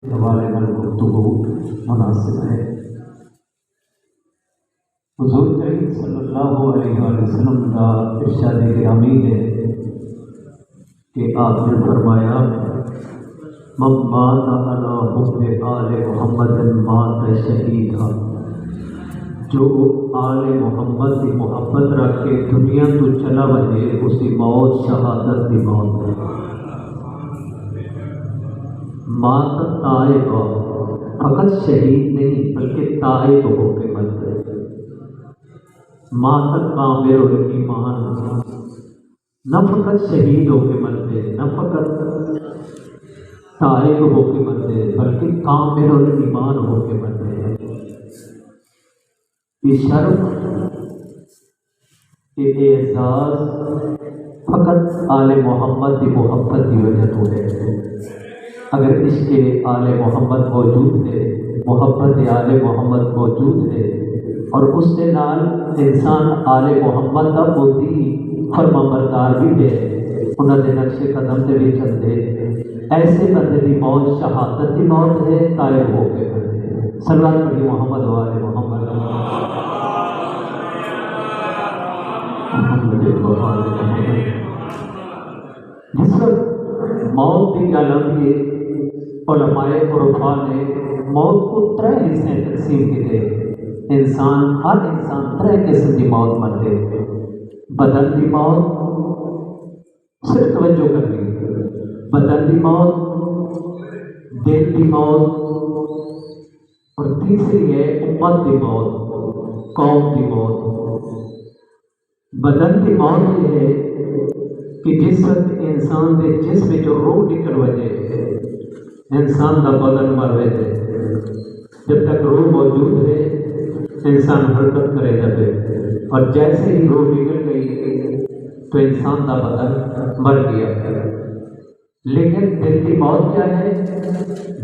حوالے میں گفتگو مناسب ہے۔ حضور کریم صلی اللہ علیہ وسلم کا ارشاد گرامی ہے کہ آپ نے فرمایا من مات علی حب آل محمد مات شہیدا، جو آل محمد کی محبت رکھ کے دنیا تو چلا وجے اسی موت شہادت کی موت ہے۔ مات تائب، فقط شہید نہیں بلکہ تائب ہو کے مرتے۔ مات کامل الایمان، نہ فقط شہید ہو کے مرتے، نہ فقط تائب ہو کے مرتے بلکہ کامل الایمان ہو کے مرتے ہیں۔ یہ شرف، یہ اعزاز فقط آل محمد کی محبت کی وجہ تو ہے۔ اگر عشق آل محمد موجود ہے، محبت آل محمد موجود ہے اور اس کے نال انسان آل محمد کا موتی فرما بردار بھی ہے، انہوں نے نقش قدم سے بھی چلتے، ایسے بندے کی موت شہادت کی موت ہے، طائب ہو کے بندے۔ صلوات پڑھی محمد و آل محمد۔ جس وقت موت کی عالم یہ علماء عرفا نے موت کو 3 حصے تقسیم کیے۔ ہر انسان 3 قسم کی موت مرتے۔ بدن کی موت، صرف توجہ کرنی، بدن کی موت، دل کی موت، اور تیسری ہے امت کی موت، قوم کی موت۔ بدن کی موت یہ ہے کہ جس وقت انسان کے جسم جو روح نکل وجے انسان کا بدن مر رہے، جب تک روح موجود ہے انسان حرکت کرے جائے، اور جیسے ہی روح نکل گئی تو انسان کا بدن مر گیا۔ لیکن دل کی موت کیا ہے؟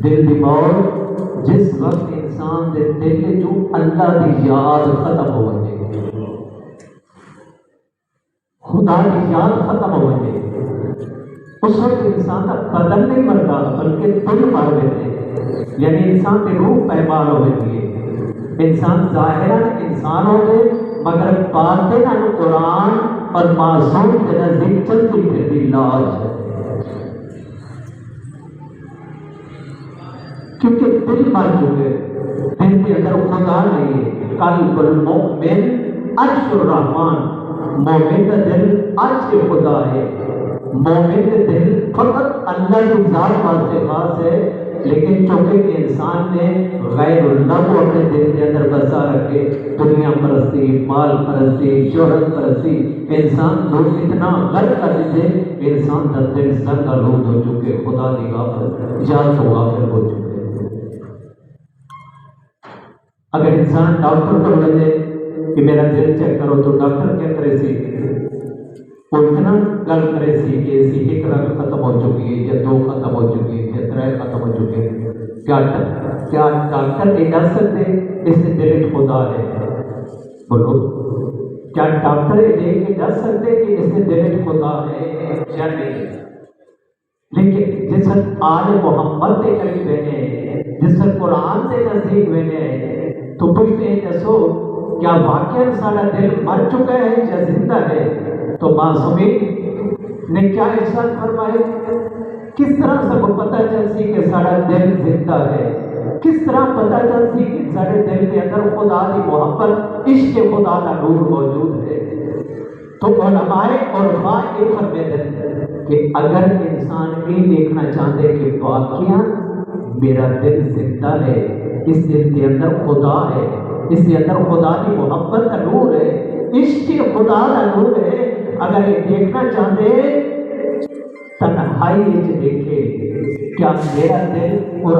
دل کی موت جس وقت انسان کے دل جو اللہ کی یاد ختم ہو جائے، خدا کی یاد ختم ہو جائے، اس وقت انسان کا بدن نہیں مرتا بلکہ دل مر گئے، یعنی انسان کی روح پیمال ہو گئی ہے۔ انسان ظاہراً انسان ہو گئے مگر باطناً قرآن اور معصوم کے نزدیک چلتی پھرتی لاش ہے، کیونکہ دل مر چکے، دل کے اندر خدا نہیں ہے۔ قلب المؤمن عرش الرحمن، مومن کا دل عرش خدا ہے۔ مومن کا دل فقط اللہ کی ذات واسطے خاص ہے، لیکن چونکہ انسان نے غیر اللہ کو اپنے دل کے اندر بسا رکھے، دنیا پرستی، مال پرستی، شہرت پرستی، انسان لوگ اتنا غرق کر دیتے، انسان کا دل سر آلود ہو چکے، خدا کی غافل یاد سے غافل ہو چکے۔ اگر انسان ڈاکٹر کو بولے کہ میرا دل چیک کرو تو ڈاکٹر کیا کرے سی؟ وہ اتنا گل کرے سی کہ اسی ایک رگ ختم ہو چکی ہے، یا 2 ختم ہو چکی ہے، یا 3 ختم ہو چکے ہیں۔ کیا ڈاکٹر یہ کہہ سکتے اس سے دل خدا ہے؟ بولو، کیا ڈاکٹر یہ دیکھ کے کہہ سکتے کہ اس سے دل خدا ہے یا نہیں؟ لیکن جس وقت آل محمد کے قریب بنے، جس وقت قرآن سے نزدیک بنے، تو پوچھتے ہیں دسو کیا واقعہ سارا دل مر چکا ہے یا زندہ ہے؟ تو معصومین نے کیا ارشاد فرمائے؟ کس طرح سب پتہ چل سی کہ سارا دل زندہ ہے؟ کس طرح پتہ چل سی کہ سارے دل کے اندر خدا کی محبت، عشق خدا کا نور موجود ہے؟ تو علماء عرفا یہ فرماتے ہیں کہ اگر انسان یہ دیکھنا چاہتے کہ واقعہ میرا دل زندہ ہے، اس دل کے اندر خدا ہے، اس کے اندر خدا کی محبت کا نور ہے، عشق خدا کا نور ہے، اگر یہ دیکھنا چاہتے تنہائی دیکھے کیا میرا دل اور